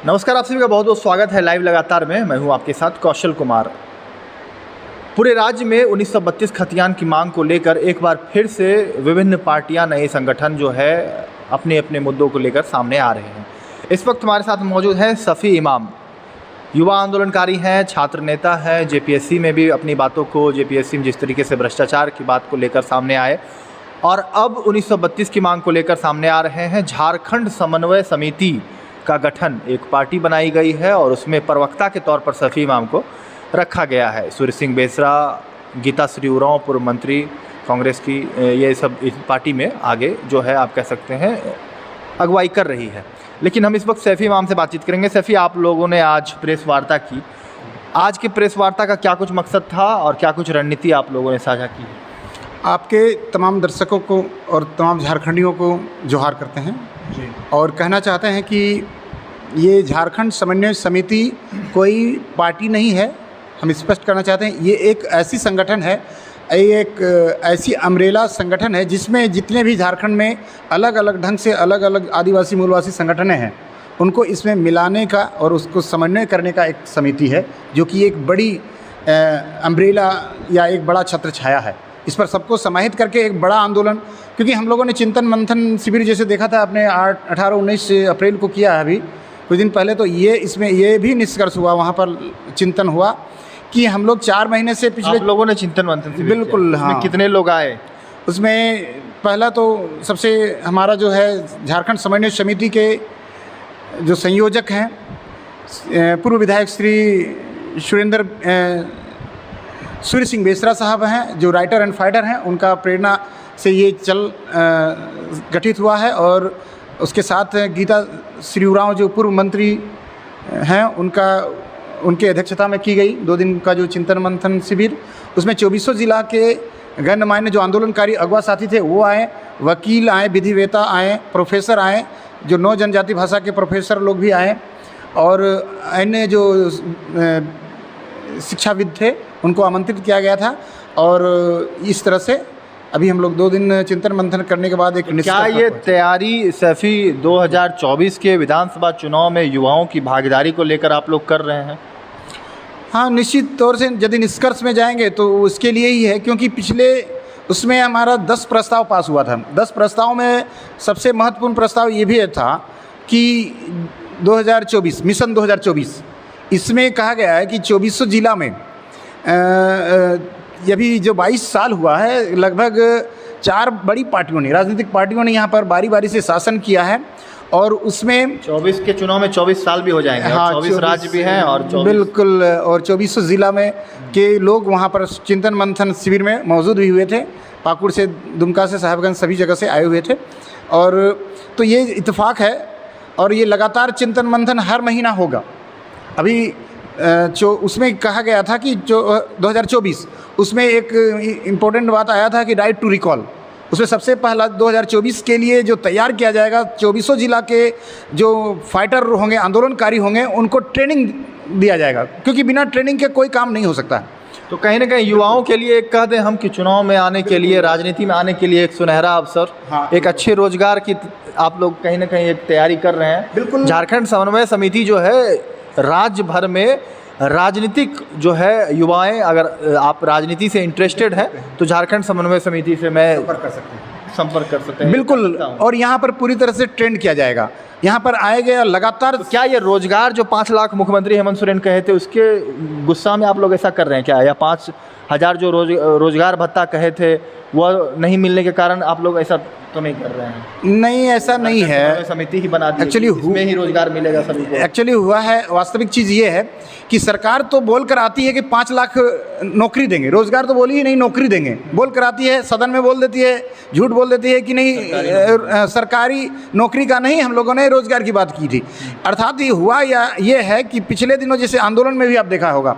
नमस्कार, आप सभी का बहुत बहुत स्वागत है लाइव लगातार में। मैं हूं आपके साथ कौशल कुमार। पूरे राज्य में 1932 खतियान की मांग को लेकर एक बार फिर से विभिन्न पार्टियां, नए संगठन जो है अपने अपने मुद्दों को लेकर सामने आ रहे हैं। इस वक्त हमारे साथ मौजूद हैं सफ़ी इमाम, युवा आंदोलनकारी हैं, छात्र नेता हैं, जेपीएससी में भी अपनी बातों को, जेपीएससी में जिस तरीके से भ्रष्टाचार की बात को लेकर सामने आए और अब 1932 की मांग को लेकर सामने आ रहे हैं। झारखंड समन्वय समिति का गठन, एक पार्टी बनाई गई है और उसमें प्रवक्ता के तौर पर सफ़ी इमाम को रखा गया है। सूर्य सिंह बेसरा, गीता श्री उरांव पूर्व मंत्री कांग्रेस की, ये सब इस पार्टी में आगे जो है आप कह सकते हैं अगुवाई कर रही है। लेकिन हम इस वक्त सैफ़ी इमाम से बातचीत करेंगे। सैफ़ी, आप लोगों ने आज प्रेस वार्ता की, आज की प्रेस वार्ता का क्या कुछ मकसद था और क्या कुछ रणनीति आप लोगों ने साझा की? आपके तमाम दर्शकों को और तमाम झारखंडियों को जोहार करते हैं जी। और कहना चाहते हैं कि ये झारखंड समन्वय समिति कोई पार्टी नहीं है। हम स्पष्ट करना चाहते हैं, ये एक ऐसी संगठन है, एक ऐसी अम्ब्रेला संगठन है जिसमें जितने भी झारखंड में अलग अलग ढंग से अलग अलग आदिवासी मूलवासी संगठनें हैं, उनको इसमें मिलाने का और उसको समन्वय करने का एक समिति है, जो कि एक बड़ी अम्ब्रेला या एक बड़ा छत्र छाया है। इस पर सबको समाहित करके एक बड़ा आंदोलन, क्योंकि हम लोगों ने चिंतन मंथन शिविर जैसे देखा था आपने 18-19 अप्रैल को किया है अभी कुछ दिन पहले, तो इसमें ये भी निष्कर्ष हुआ, वहाँ पर चिंतन हुआ कि हम लोग 4 महीने से पिछले आप लोगों ने चिंतन मंथन शिविर किया? बिल्कुल, हाँ। उसमें कितने लोग आए? उसमें पहला तो सबसे हमारा जो है झारखंड समन्वय समिति के जो संयोजक हैं, पूर्व विधायक श्री सूर्य सिंह बेसरा साहब हैं, जो राइटर एंड फाइटर हैं। उनका प्रेरणा से ये गठित हुआ है और उसके साथ गीता श्री उरांव जो पूर्व मंत्री हैं, उनके अध्यक्षता में की गई 2 दिन का जो चिंतन मंथन शिविर। उसमें 24 जिला के गणमान्य जो आंदोलनकारी अगवा साथी थे वो आए, वकील आए, विधिवेता आए, प्रोफेसर आए, जो 9 जनजाति भाषा के प्रोफेसर लोग भी आए और अन्य जो शिक्षाविद थे उनको आमंत्रित किया गया था। और इस तरह से अभी हम लोग 2 दिन चिंतन मंथन करने के बाद एक क्या ये तैयारी सैफ़ी 2024 के विधानसभा चुनाव में युवाओं की भागीदारी को लेकर आप लोग कर रहे हैं? हाँ, निश्चित तौर से यदि निष्कर्ष में जाएंगे तो उसके लिए ही है, क्योंकि पिछले उसमें हमारा 10 प्रस्ताव पास हुआ था। 10 प्रस्ताव में सबसे महत्वपूर्ण प्रस्ताव ये भी था कि 2024 मिशन 2024, इसमें कहा गया है कि 2400 जिला में अभी जो 22 साल हुआ है, लगभग 4 बड़ी पार्टियों ने, राजनीतिक पार्टियों ने यहाँ पर बारी बारी से शासन किया है और उसमें 24 के चुनाव में 24 साल भी हो जाएंगे। हाँ, 24 राज्य भी हैं और 24 बिल्कुल, और 2400 ज़िला में के लोग वहाँ पर चिंतन मंथन शिविर में मौजूद भी हुए थे। पाकुड़ से, दुमका से, साहेबगंज, सभी जगह से आए हुए थे। और तो ये इत्तेफाक है और ये लगातार चिंतन मंथन हर महीना होगा। अभी उसमें कहा गया था कि जो 2024 उसमें एक इम्पोर्टेंट बात आया था कि राइट टू रिकॉल। उसमें सबसे पहला 2024 के लिए जो तैयार किया जाएगा, 2400 जिला के जो फाइटर होंगे, आंदोलनकारी होंगे, उनको ट्रेनिंग दिया जाएगा, क्योंकि बिना ट्रेनिंग के कोई काम नहीं हो सकता है। तो कहीं ना कहीं युवाओं के लिए एक कह दें हम कि चुनाव में आने के लिए, राजनीति में आने के लिए एक सुनहरा अवसर, हाँ, एक अच्छे रोजगार की आप लोग कहीं ना कहीं एक तैयारी कर रहे हैं। बिल्कुल। झारखंड समन्वय समिति जो है राज्य भर में राजनीतिक जो है युवाएं, अगर आप राजनीति से इंटरेस्टेड हैं तो झारखंड समन्वय समिति से मैं संपर्क कर सकते हैं। बिल्कुल, और यहाँ पर पूरी तरह से ट्रेंड किया जाएगा। यहाँ पर आएगा लगातार। तो क्या ये रोजगार जो 5 लाख मुख्यमंत्री हेमंत सोरेन कहे थे, उसके गुस्सा में आप लोग ऐसा कर रहे हैं क्या? या 5000 जो रोजगार भत्ता कहे थे वो नहीं मिलने के कारण आप लोग ऐसा तो नहीं कर रहे हैं? नहीं, ऐसा नहीं है। समिति ही बना दी, एक्चुअली इसमें ही रोजगार मिलेगा सभी को। एक्चुअली हुआ है, वास्तविक चीज़ ये है कि सरकार तो बोल कर आती है कि 5 लाख नौकरी देंगे, रोजगार तो बोली ही नहीं, नौकरी देंगे बोल कर आती है, सदन में बोल देती है, झूठ बोल देती है कि नहीं सरकारी नौकरी का नहीं, हम लोगों ने रोजगार की बात की थी। अर्थात ये हुआ या ये है कि पिछले दिनों जैसे आंदोलन में भी आप देखा होगा,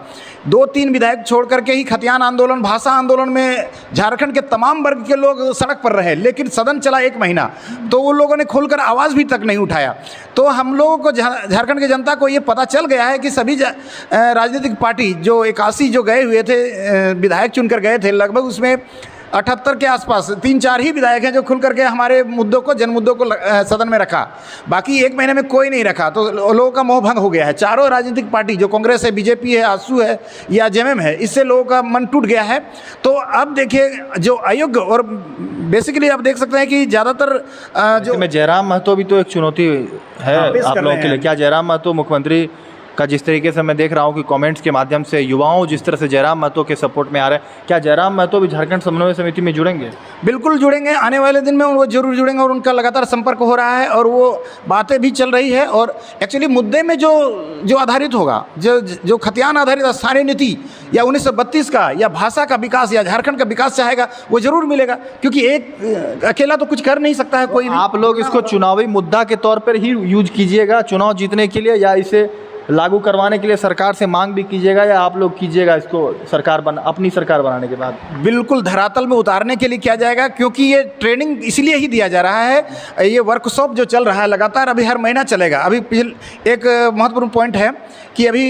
2-3 विधायक छोड़ करके ही खतियान आंदोलन, भाषा आंदोलन में झारखंड के तमाम वर्ग के लोग सड़क पर रहे, लेकिन सदन चला 1 महीना तो वो लोगों ने खुलकर आवाज़ भी तक नहीं उठाया। तो हम लोगों को, झारखंड की जनता को ये पता चल गया है कि सभी राजनीतिक पार्टी जो 81 जो गए हुए थे विधायक चुनकर गए थे, लगभग उसमें 78 के आसपास 3-4 ही विधायक हैं जो खुल करके हमारे मुद्दों को, जन मुद्दों को सदन में रखा। बाकी 1 महीने में कोई नहीं रखा, तो लोगों का मोह भंग हो गया है। चारों राजनीतिक पार्टी जो कांग्रेस है, बीजेपी है, आजसू है या जेएमएम है, इससे लोगों का मन टूट गया है। तो अब देखिए जो अयोग्य, और बेसिकली आप देख सकते हैं कि ज़्यादातर जो जयराम महतो भी तो एक चुनौती है आप लोगों के लिए। क्या जयराम महतो मुख्यमंत्री का, जिस तरीके से मैं देख रहा हूं कि कमेंट्स के माध्यम से युवाओं जिस तरह से जयराम महतो के सपोर्ट में आ रहे हैं, क्या जयराम महतो भी झारखंड समन्वय समिति में जुड़ेंगे? बिल्कुल जुड़ेंगे, आने वाले दिन में वो जरूर जुड़ेंगे और उनका लगातार संपर्क हो रहा है और वो बातें भी चल रही है। और एक्चुअली मुद्दे में जो आधारित होगा, जो खतियान आधारित स्थानीय नीति या 1932 का या भाषा का विकास या झारखंड का विकास चाहेगा, वो जरूर मिलेगा, क्योंकि एक अकेला तो कुछ कर नहीं सकता है कोई भी। आप लोग इसको चुनावी मुद्दा के तौर पर ही यूज कीजिएगा चुनाव जीतने के लिए, या इसे लागू करवाने के लिए सरकार से मांग भी कीजिएगा, या आप लोग कीजिएगा इसको अपनी सरकार बनाने के बाद? बिल्कुल धरातल में उतारने के लिए किया जाएगा, क्योंकि ये ट्रेनिंग इसलिए ही दिया जा रहा है। ये वर्कशॉप जो चल रहा है लगातार, अभी हर महीना चलेगा। अभी एक महत्वपूर्ण पॉइंट है कि अभी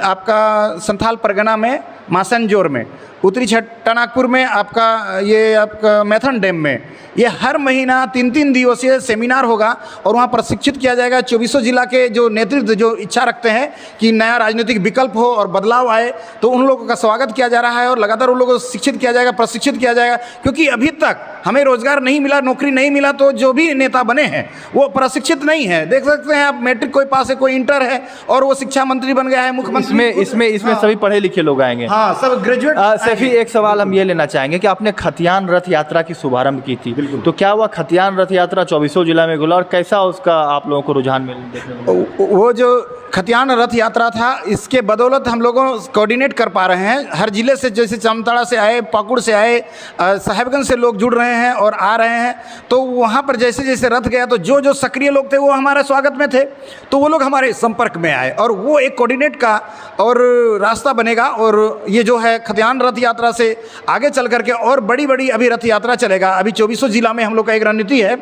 आपका संथाल परगना में मासनजोर में, उत्तरी छत्टानागपुर में आपका मैथन डैम में ये हर महीना 3-3 दिवसीय सेमिनार होगा और वहाँ प्रशिक्षित किया जाएगा। 24 जिला के जो नेतृत्व जो इच्छा रखते हैं कि नया राजनीतिक विकल्प हो और बदलाव आए, तो उन लोगों का स्वागत किया जा रहा है और लगातार उन लोगों को शिक्षित किया जाएगा, प्रशिक्षित किया जाएगा। क्योंकि अभी तक हमें रोजगार नहीं मिला, नौकरी नहीं मिला, तो जो भी नेता बने हैं वो प्रशिक्षित नहीं है। देख सकते हैं आप, मैट्रिक कोई पास है, कोई इंटर है और वो शिक्षा मंत्री बन गया है, मुख्यमंत्री। इसमें सभी पढ़े लिखे लोग आएंगे। हाँ, सब ग्रेजुएट। सैफी, एक सवाल हम ये लेना चाहेंगे कि आपने खतियान रथ यात्रा की शुभारंभ की थी, तो क्या हुआ खतियान रथ यात्रा 24 जिला में गुला और कैसा उसका आप लोगों को रुझान मिल? वो जो खतियान रथ यात्रा था, इसके बदौलत हम लोगों कोऑर्डिनेट कर पा रहे हैं। हर जिले से, जैसे जामताड़ा से आए, पाकुड़ से आए, साहेबगंज से लोग जुड़ रहे हैं और आ रहे हैं। तो वहाँ पर जैसे जैसे रथ गया, तो जो सक्रिय लोग थे वो हमारे स्वागत में थे, तो वो लोग हमारे संपर्क में आए और वो एक कोऑर्डिनेट का और रास्ता बनेगा। और ये जो है खतियान रथ यात्रा से आगे चल करके और बड़ी अभी रथ यात्रा चलेगा। अभी 24 जिला में हम लोग का एक रणनीति है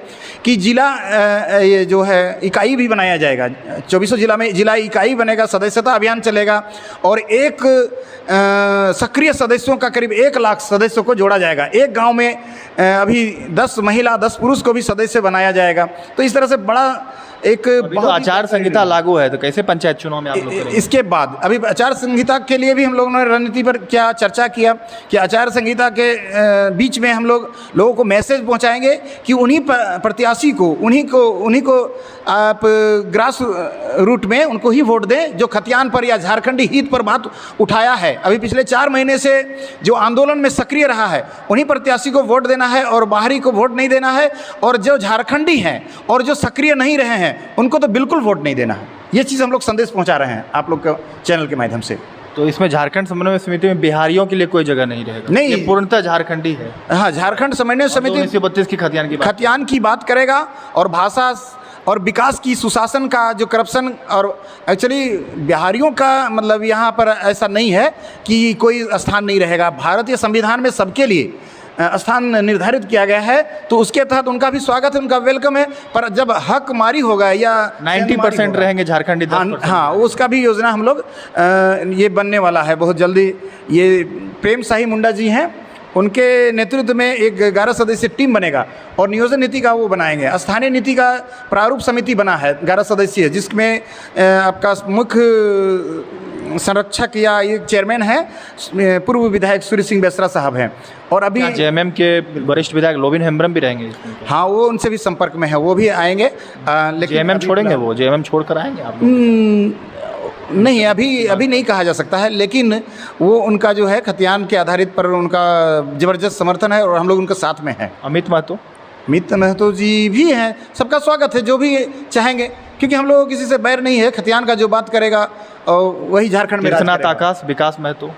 कि जिला ये जो है इकाई भी बनाया जाएगा। 24 जिला में जिला इकाई बनेगा, सदस्यता अभियान चलेगा और एक सक्रिय सदस्यों का करीब 1 लाख सदस्यों को जोड़ा जाएगा। एक गांव में अभी 10 महिला 10 पुरुष को भी सदस्य बनाया जाएगा। तो इस तरह से बड़ा एक तो आचार संहिता लागू है, तो कैसे पंचायत चुनाव में आप लोग करेंगे? इसके बाद अभी आचार संहिता के लिए भी हम लोगों ने रणनीति पर क्या चर्चा किया कि आचार संहिता के बीच में हम लोगों को मैसेज पहुंचाएंगे कि उन्हीं प्रत्याशी को उन्हीं को आप ग्रास रूट में उनको ही वोट दें जो खतियान पर या झारखंडी हित पर बात उठाया है। अभी पिछले 4 महीने से जो आंदोलन में सक्रिय रहा है, उन्हीं प्रत्याशी को वोट देना है और बाहरी को वोट नहीं देना है। और जो झारखंडी हैं और जो सक्रिय नहीं रहे हैं, उनको तो बिल्कुल वोट नहीं देना है। ये चीज़ हम लोग संदेश पहुंचा रहे हैं आप लोग के चैनल के माध्यम से। तो इसमें झारखंड समन्वय समिति में बिहारियों के लिए कोई जगह नहीं रहेगा? नहीं, ये पूर्णतः झारखंडी है। हाँ, झारखंड समन्वय समिति 1932 की खतियान की बात करेगा और भाषा और विकास की, सुशासन का, जो करप्शन, और एक्चुअली बिहारियों का मतलब यहाँ पर ऐसा नहीं है कि कोई स्थान नहीं रहेगा। भारतीय संविधान में सबके लिए स्थान निर्धारित किया गया है, तो उसके तहत उनका भी स्वागत है, उनका वेलकम है। पर जब हक मारी होगा या 90% रहेंगे झारखंडी, हाँ, उसका भी योजना हम लोग ये बनने वाला है बहुत जल्दी। ये प्रेम शाही मुंडा जी हैं, उनके नेतृत्व में एक 11 सदस्यीय टीम बनेगा और नियोजन नीति का वो बनाएंगे। स्थानीय नीति का प्रारूप समिति बना है 11 सदस्यीय, जिसमें आपका मुख्य संरक्षक या एक चेयरमैन है पूर्व विधायक सूर्य सिंह बेसरा साहब हैं। और अभी जेएमएम के वरिष्ठ विधायक लोबिन हेम्ब्रम भी रहेंगे? हाँ, वो उनसे भी संपर्क में है, वो भी आएंगे। लेकिन जेएमएम छोड़ेंगे, वो जेएमएम छोड़कर आएंगे आप लोग? नहीं, अभी नहीं कहा जा सकता है, लेकिन वो उनका जो है खतियान के आधारित पर उनका ज़बरदस्त समर्थन है और हम लोग उनके साथ में हैं। अमित महतो जी भी हैं। सबका स्वागत है, जो भी चाहेंगे, क्योंकि हम लोग किसी से बैर नहीं है। खतियान का जो बात करेगा और वही झारखंड में राज करेगा। विकास महतो,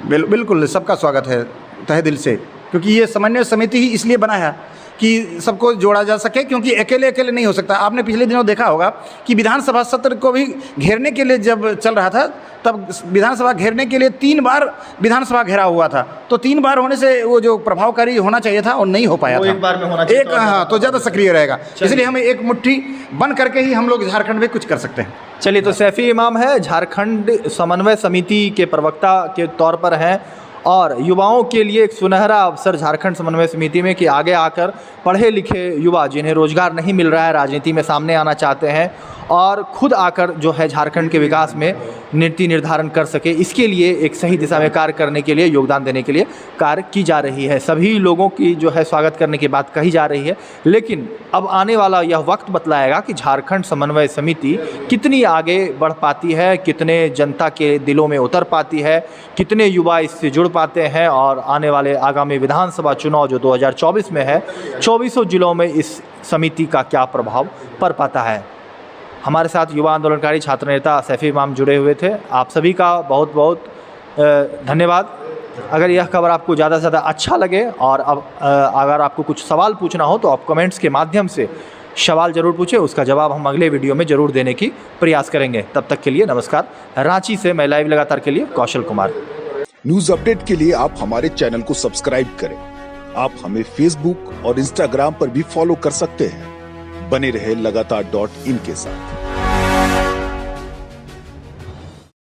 बिल्कुल सबका स्वागत है तहे दिल से, क्योंकि ये समन्वय समिति ही इसलिए बना है कि सबको जोड़ा जा सके, क्योंकि अकेले नहीं हो सकता। आपने पिछले दिनों देखा होगा कि विधानसभा सत्र को भी घेरने के लिए जब चल रहा था, तब विधानसभा घेरने के लिए 3 बार विधानसभा घेरा हुआ था। तो 3 बार होने से वो जो प्रभावकारी होना चाहिए था और नहीं हो पाया था। एक बार में होना चाहिए, हाँ, तो ज़्यादा सक्रिय रहेगा। इसलिए हमें एक मुट्ठी बन करके ही हम लोग झारखंड में कुछ कर सकते हैं। चलिए, तो सैफी इमाम है, झारखंड समन्वय समिति के प्रवक्ता के तौर पर हैं और युवाओं के लिए एक सुनहरा अवसर झारखंड समन्वय समिति में कि आगे आकर पढ़े लिखे युवा जिन्हें रोजगार नहीं मिल रहा है राजनीति में सामने आना चाहते हैं और खुद आकर जो है झारखंड के विकास में नीति निर्धारण कर सके, इसके लिए एक सही दिशा में कार्य करने के लिए, योगदान देने के लिए कार्य की जा रही है। सभी लोगों की जो है स्वागत करने की बात कही जा रही है, लेकिन अब आने वाला यह वक्त बतलाएगा कि झारखंड समन्वय समिति कितनी आगे बढ़ पाती है, कितने जनता के दिलों में उतर पाती है, कितने युवा इससे जुड़ पाते हैं और आने वाले आगामी विधानसभा चुनाव जो 2024 में है, 24 जिलों में इस समिति का क्या प्रभाव पड़ पाता है। हमारे साथ युवा आंदोलनकारी छात्र नेता सैफी इमाम जुड़े हुए थे। आप सभी का बहुत बहुत धन्यवाद। अगर यह खबर आपको ज़्यादा से ज़्यादा अच्छा लगे और अब अगर आपको कुछ सवाल पूछना हो तो आप कमेंट्स के माध्यम से सवाल ज़रूर पूछें, उसका जवाब हम अगले वीडियो में ज़रूर देने की प्रयास करेंगे। तब तक के लिए नमस्कार। रांची से मैं लाइव लगातार के लिए कौशल कुमार। न्यूज अपडेट के लिए आप हमारे चैनल को सब्सक्राइब करें। आप हमें फेसबुक और इंस्टाग्राम पर भी फॉलो कर सकते हैं। बने रहे लगातार.in के साथ।